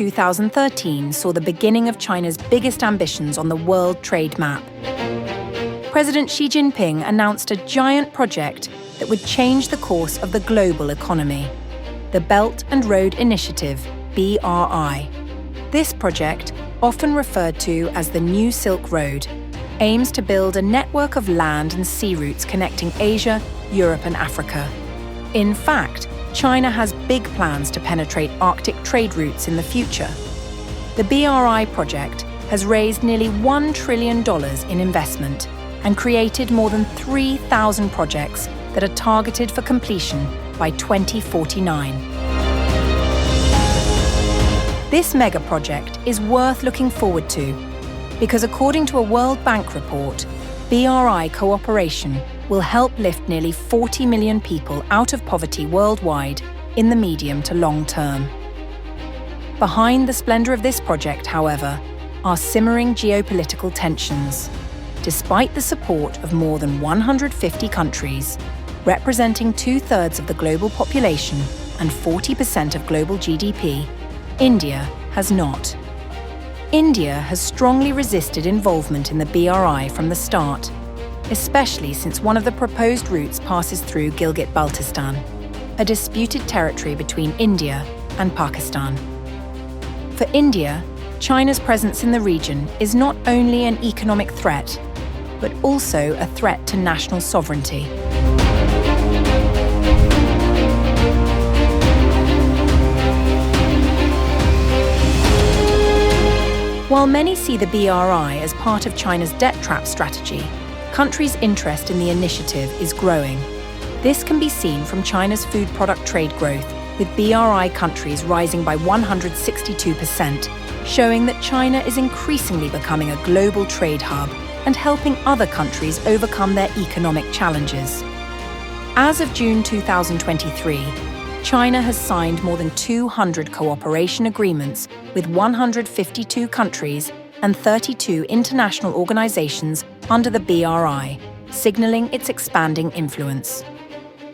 2013 saw the beginning of China's biggest ambitions on the world trade map. President Xi Jinping announced a giant project that would change the course of the global economy, the Belt and Road Initiative, BRI. This project, often referred to as the New Silk Road, aims to build a network of land and sea routes connecting Asia, Europe and Africa. In fact, China has big plans to penetrate Arctic trade routes in the future. The BRI project has raised nearly $1 trillion in investment and created more than 3,000 projects that are targeted for completion by 2049. This megaproject is worth looking forward to because, according to a World Bank report, BRI cooperation will help lift nearly 40 million people out of poverty worldwide in the medium to long term. Behind the splendor of this project, however, are simmering geopolitical tensions. Despite the support of more than 150 countries, representing 2/3 of the global population and 40% of global GDP, India has not. India has strongly resisted involvement in the BRI from the start, especially since one of the proposed routes passes through Gilgit-Baltistan, a disputed territory between India and Pakistan. For India, China's presence in the region is not only an economic threat, but also a threat to national sovereignty. While many see the BRI as part of China's debt trap strategy, countries' interest in the initiative is growing. This can be seen from China's food product trade growth, with BRI countries rising by 162%, showing that China is increasingly becoming a global trade hub and helping other countries overcome their economic challenges. As of June 2023, China has signed more than 200 cooperation agreements with 152 countries and 32 international organizations under the BRI, signaling its expanding influence.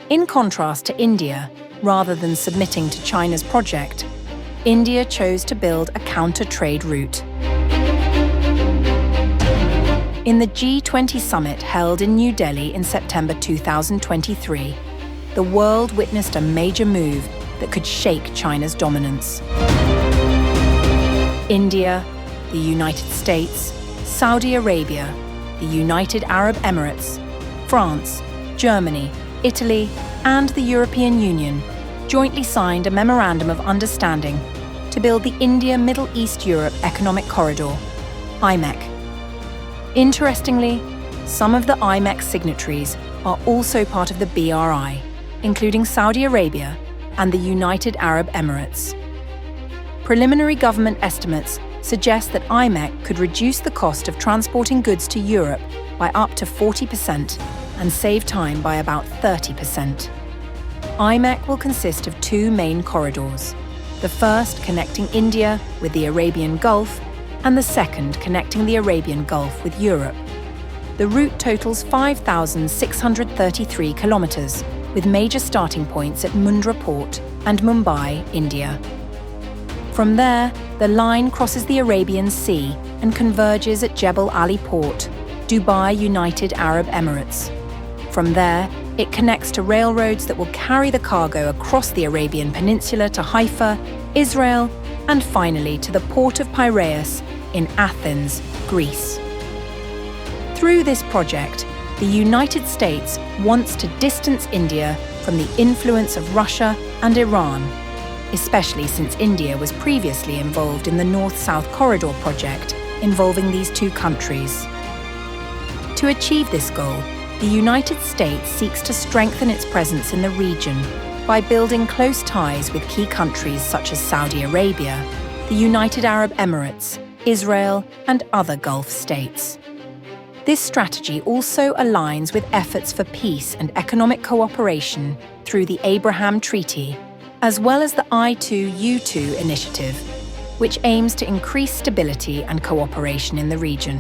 In contrast to India, rather than submitting to China's project, India chose to build a counter-trade route. In the G20 summit held in New Delhi in September 2023, the world witnessed a major move that could shake China's dominance. India, the United States, Saudi Arabia, the United Arab Emirates, France, Germany, Italy, and the European Union jointly signed a Memorandum of Understanding to build the India-Middle East-Europe Economic Corridor, IMEC. Interestingly, some of the IMEC signatories are also part of the BRI, including Saudi Arabia and the United Arab Emirates. Preliminary government estimates suggest that IMEC could reduce the cost of transporting goods to Europe by up to 40% and save time by about 30%. IMEC will consist of two main corridors, the first connecting India with the Arabian Gulf and the second connecting the Arabian Gulf with Europe. The route totals 5,633 kilometers, with major starting points at Mundra Port and Mumbai, India. From there, the line crosses the Arabian Sea and converges at Jebel Ali Port, Dubai, United Arab Emirates. From there, it connects to railroads that will carry the cargo across the Arabian Peninsula to Haifa, Israel, and finally to the port of Piraeus in Athens, Greece. Through this project, the United States wants to distance India from the influence of Russia and Iran, especially since India was previously involved in the North-South Corridor project involving these two countries. To achieve this goal, the United States seeks to strengthen its presence in the region by building close ties with key countries such as Saudi Arabia, the United Arab Emirates, Israel, and other Gulf states. This strategy also aligns with efforts for peace and economic cooperation through the Abraham Treaty, as well as the I2U2 initiative, which aims to increase stability and cooperation in the region.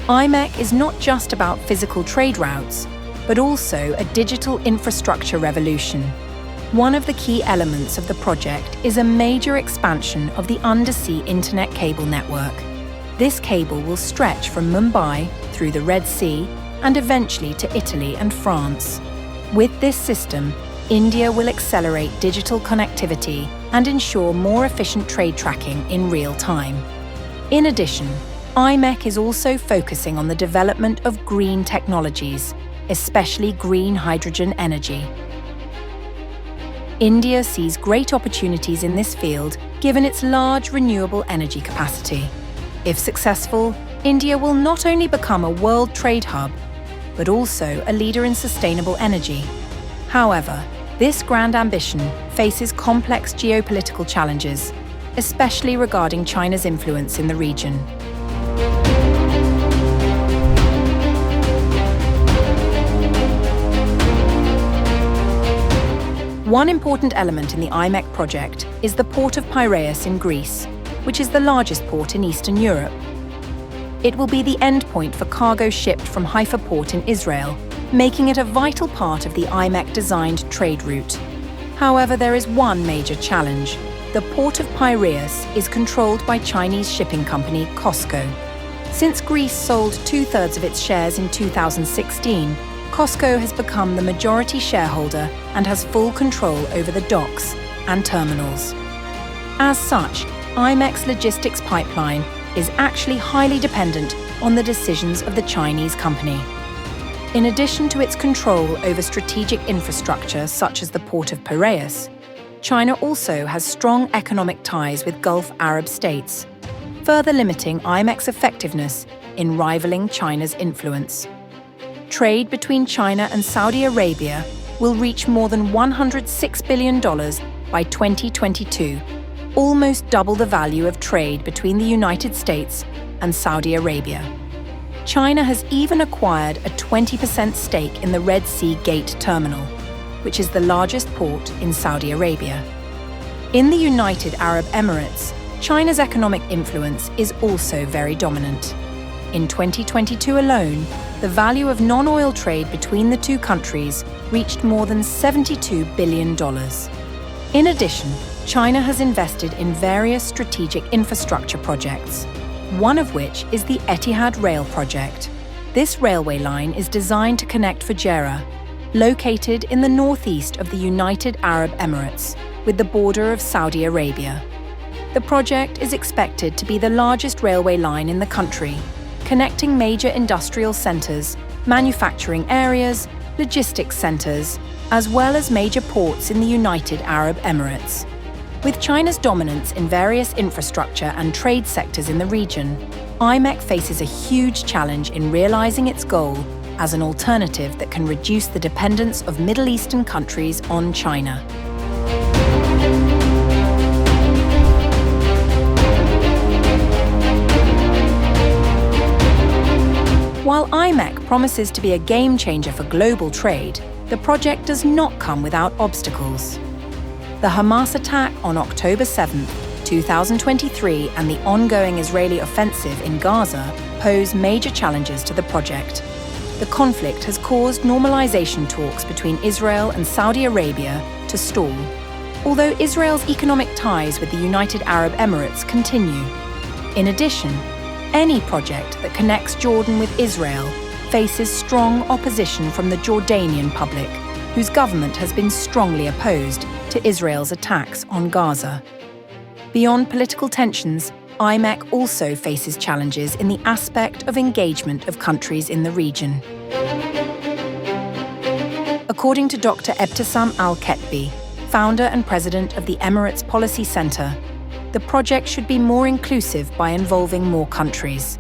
IMEC is not just about physical trade routes, but also a digital infrastructure revolution. One of the key elements of the project is a major expansion of the undersea internet cable network. This cable will stretch from Mumbai through the Red Sea and eventually to Italy and France. With this system, India will accelerate digital connectivity and ensure more efficient trade tracking in real time. In addition, IMEC is also focusing on the development of green technologies, especially green hydrogen energy. India sees great opportunities in this field given its large renewable energy capacity. If successful, India will not only become a world trade hub, but also a leader in sustainable energy. However, this grand ambition faces complex geopolitical challenges, especially regarding China's influence in the region. One important element in the IMEC project is the port of Piraeus in Greece, which is the largest port in Eastern Europe. It will be the endpoint for cargo shipped from Haifa port in Israel, making it a vital part of the IMEC-designed trade route. However, there is one major challenge. The port of Piraeus is controlled by Chinese shipping company COSCO. Since Greece sold 2/3 of its shares in 2016, COSCO has become the majority shareholder and has full control over the docks and terminals. As such, IMEC's logistics pipeline is actually highly dependent on the decisions of the Chinese company. In addition to its control over strategic infrastructure such as the port of Piraeus, China also has strong economic ties with Gulf Arab states, further limiting IMEC's effectiveness in rivaling China's influence. Trade between China and Saudi Arabia will reach more than $106 billion by 2022, almost double the value of trade between the United States and Saudi Arabia. China has even acquired a 20% stake in the Red Sea Gate terminal, which is the largest port in Saudi Arabia. In the United Arab Emirates, China's economic influence is also very dominant. In 2022 alone, the value of non-oil trade between the two countries reached more than $72 billion. In addition, China has invested in various strategic infrastructure projects, one of which is the Etihad Rail project. This railway line is designed to connect Fujairah, located in the northeast of the United Arab Emirates, with the border of Saudi Arabia. The project is expected to be the largest railway line in the country, connecting major industrial centres, manufacturing areas, logistics centres, as well as major ports in the United Arab Emirates. With China's dominance in various infrastructure and trade sectors in the region, IMEC faces a huge challenge in realising its goal as an alternative that can reduce the dependence of Middle Eastern countries on China. While IMEC promises to be a game changer for global trade, the project does not come without obstacles. The Hamas attack on October 7, 2023 and the ongoing Israeli offensive in Gaza pose major challenges to the project. The conflict has caused normalization talks between Israel and Saudi Arabia to stall, although Israel's economic ties with the United Arab Emirates continue. In addition, any project that connects Jordan with Israel faces strong opposition from the Jordanian public, whose government has been strongly opposed to Israel's attacks on Gaza. Beyond political tensions, IMEC also faces challenges in the aspect of engagement of countries in the region. According to Dr. Ebtessam Al-Ketbi, founder and president of the Emirates Policy Centre, the project should be more inclusive by involving more countries.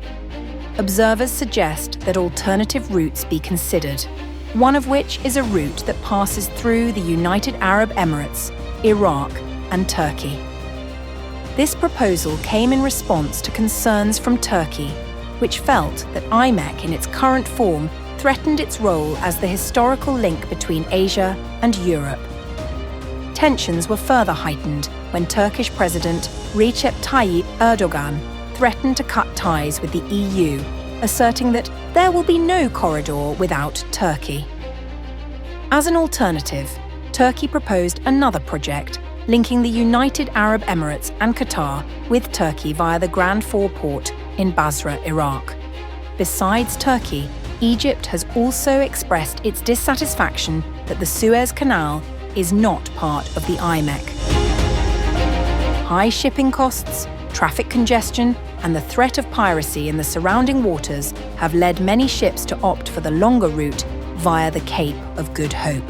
Observers suggest that alternative routes be considered, one of which is a route that passes through the United Arab Emirates, Iraq, and Turkey. This proposal came in response to concerns from Turkey, which felt that IMEC in its current form threatened its role as the historical link between Asia and Europe. Tensions were further heightened when Turkish President Recep Tayyip Erdogan threatened to cut ties with the EU, asserting that there will be no corridor without Turkey. As an alternative, Turkey proposed another project linking the United Arab Emirates and Qatar with Turkey via the Grand Four-Port in Basra, Iraq. Besides Turkey, Egypt has also expressed its dissatisfaction that the Suez Canal is not part of the IMEC. High shipping costs, traffic congestion, and the threat of piracy in the surrounding waters have led many ships to opt for the longer route via the Cape of Good Hope.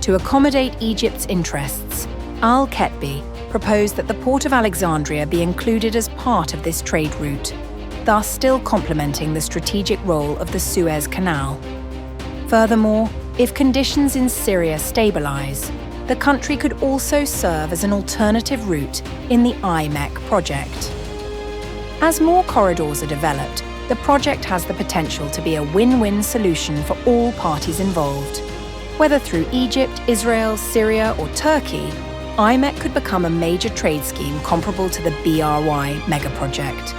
To accommodate Egypt's interests, Al-Ketbi proposed that the port of Alexandria be included as part of this trade route, thus still complementing the strategic role of the Suez Canal. Furthermore, if conditions in Syria stabilize, the country could also serve as an alternative route in the IMEC project. As more corridors are developed, the project has the potential to be a win-win solution for all parties involved. Whether through Egypt, Israel, Syria, or Turkey, IMEC could become a major trade scheme comparable to the BRY Megaproject.